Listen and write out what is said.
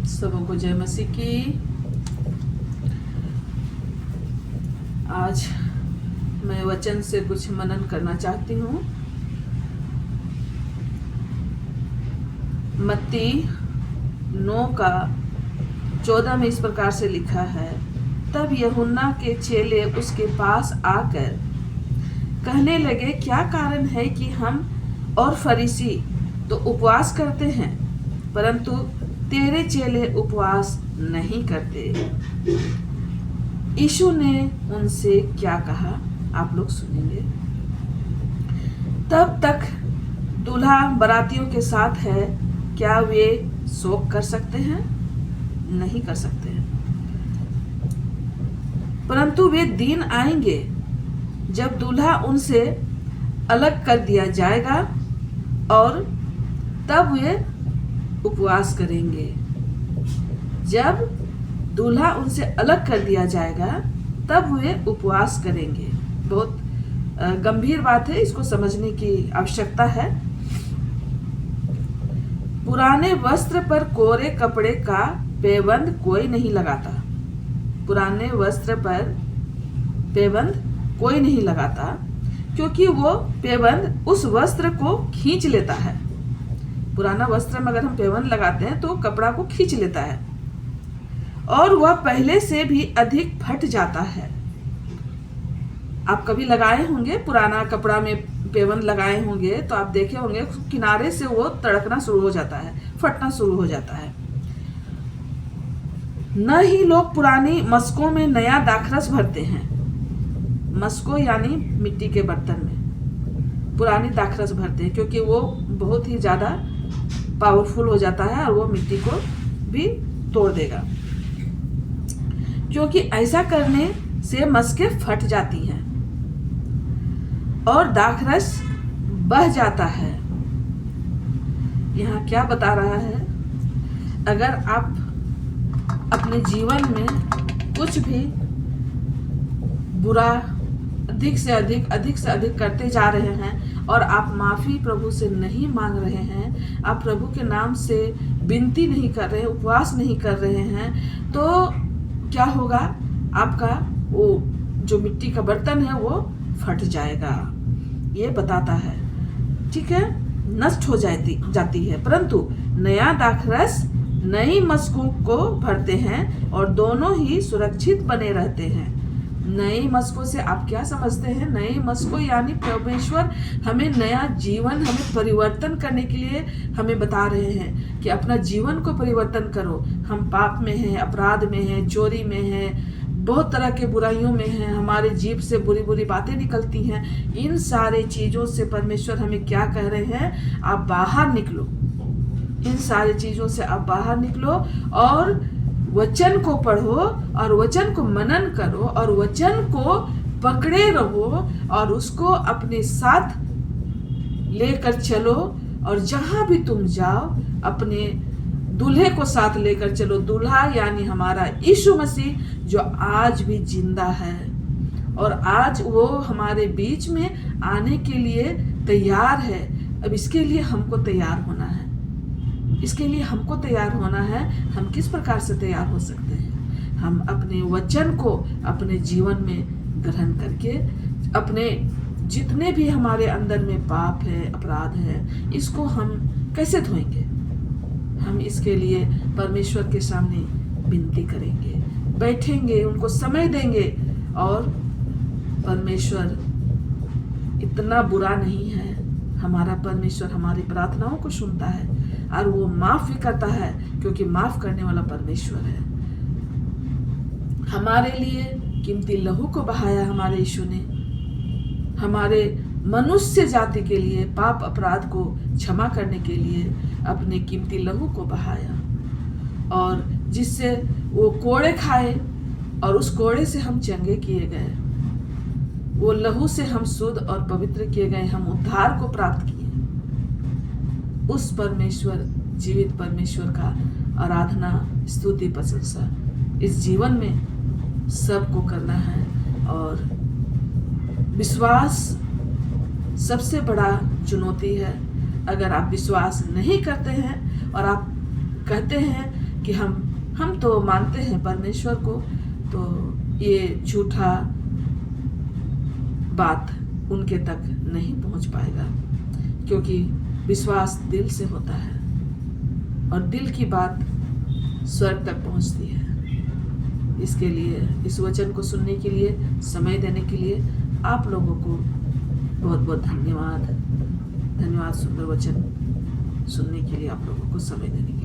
सबों को जय मसीह की। आज मैं वचन से कुछ मनन करना चाहती हूँ। मत्ती 9:14 में इस प्रकार से लिखा है, तब यूहन्ना के चेले उसके पास आकर कहने लगे, क्या कारण है कि हम और फरीसी तो उपवास करते हैं, परंतु तेरे चेले उपवास नहीं करते। यीशु ने उनसे क्या कहा, आप लोग सुनेंगे। तब तक दूल्हा बारातियों के साथ है, क्या वे शोक कर सकते हैं? नहीं कर सकते हैं। परंतु वे दिन आएंगे जब दूल्हा उनसे अलग कर दिया जाएगा और तब वे उपवास करेंगे। जब दूल्हा उनसे अलग कर दिया जाएगा तब वे उपवास करेंगे। बहुत गंभीर बात है, इसको समझने की आवश्यकता है। पुराने वस्त्र पर कोरे कपड़े का पैबंद कोई नहीं लगाता। पुराने वस्त्र पर पैबंद कोई नहीं लगाता, क्योंकि वो पैबंद उस वस्त्र को खींच लेता है। पुराना वस्त्र में अगर हम पैबंद लगाते हैं तो कपड़ा को खींच लेता है और वह पहले से भी अधिक फट जाता है। आप कभी लगाए होंगे, पुराना कपड़ा में पैबंद लगाए होंगे तो आप देखे होंगे किनारे से वो तड़कना शुरू हो जाता है, फटना शुरू हो जाता है। न ही लोग पुरानी मस्कों में नया दाखरस भरते हैं। मस्को यानी मिट्टी के बर्तन में पुरानी दाखरस भरते हैं, क्योंकि वो बहुत ही ज़्यादा पावरफुल हो जाता है और वो मिट्टी को भी तोड़ देगा। क्योंकि ऐसा करने से मस्कें फट जाती हैं और दाखरस बह जाता है। यहाँ क्या बता रहा है, अगर आप अपने जीवन में कुछ भी बुरा अधिक से अधिक करते जा रहे हैं और आप माफ़ी प्रभु से नहीं मांग रहे हैं, आप प्रभु के नाम से विनती नहीं कर रहे हैं, उपवास नहीं कर रहे हैं, तो क्या होगा, आपका वो जो मिट्टी का बर्तन है वो फट जाएगा। ये बताता है, ठीक है, नष्ट हो जाती है। परंतु नया दाखरस नई मस्कों को भरते हैं और दोनों ही सुरक्षित बने रहते हैं। नई मस्कों से आप क्या समझते हैं? नई मस्कों यानी परमेश्वर हमें नया जीवन, हमें परिवर्तन करने के लिए हमें बता रहे हैं कि अपना जीवन को परिवर्तन करो। हम पाप में हैं, अपराध में हैं, चोरी में हैं, बहुत तरह के बुराइयों में हैं, हमारे जीभ से बुरी बुरी बातें निकलती हैं। इन सारे चीज़ों से परमेश्वर हमें क्या कह रहे हैं? आप बाहर निकलो, इन सारी चीज़ों से आप बाहर निकलो और वचन को पढ़ो और वचन को मनन करो और वचन को पकड़े रहो और उसको अपने साथ लेकर चलो। और जहाँ भी तुम जाओ अपने दूल्हे को साथ लेकर चलो। दूल्हा यानी हमारा यीशु मसीह, जो आज भी जिंदा है और आज वो हमारे बीच में आने के लिए तैयार है। अब इसके लिए हमको तैयार होना है, इसके लिए हमको तैयार होना है। हम किस प्रकार से तैयार हो सकते हैं? हम अपने वचन को अपने जीवन में ग्रहण करके अपने जितने भी हमारे अंदर में पाप है, अपराध है, इसको हम कैसे धोएंगे? हम इसके लिए परमेश्वर के सामने विनती करेंगे, बैठेंगे, उनको समय देंगे। और परमेश्वर इतना बुरा नहीं है, हमारा परमेश्वर हमारी प्रार्थनाओं को सुनता है और वो माफ भी करता है, क्योंकि माफ करने वाला परमेश्वर है। हमारे लिए कीमती लहू को बहाया हमारे यीशु ने, हमारे मनुष्य जाति के लिए पाप अपराध को क्षमा करने के लिए अपने कीमती लहू को बहाया, और जिससे वो कोड़े खाए और उस कोड़े से हम चंगे किए गए, वो लहू से हम शुद्ध और पवित्र किए गए, हम उद्धार को प्राप्त किए। उस परमेश्वर, जीवित परमेश्वर का आराधना, स्तुति, प्रशंसा इस जीवन में सबको करना है। और विश्वास सबसे बड़ा चुनौती है। अगर आप विश्वास नहीं करते हैं और आप कहते हैं कि हम तो मानते हैं परमेश्वर को, तो ये झूठा बात उनके तक नहीं पहुंच पाएगा, क्योंकि विश्वास दिल से होता है और दिल की बात स्वर्ग तक पहुंचती है। इसके लिए, इस वचन को सुनने के लिए, समय देने के लिए आप लोगों को बहुत बहुत धन्यवाद। धन्यवाद सुंदर वचन सुनने के लिए, आप लोगों को समय देने के लिए।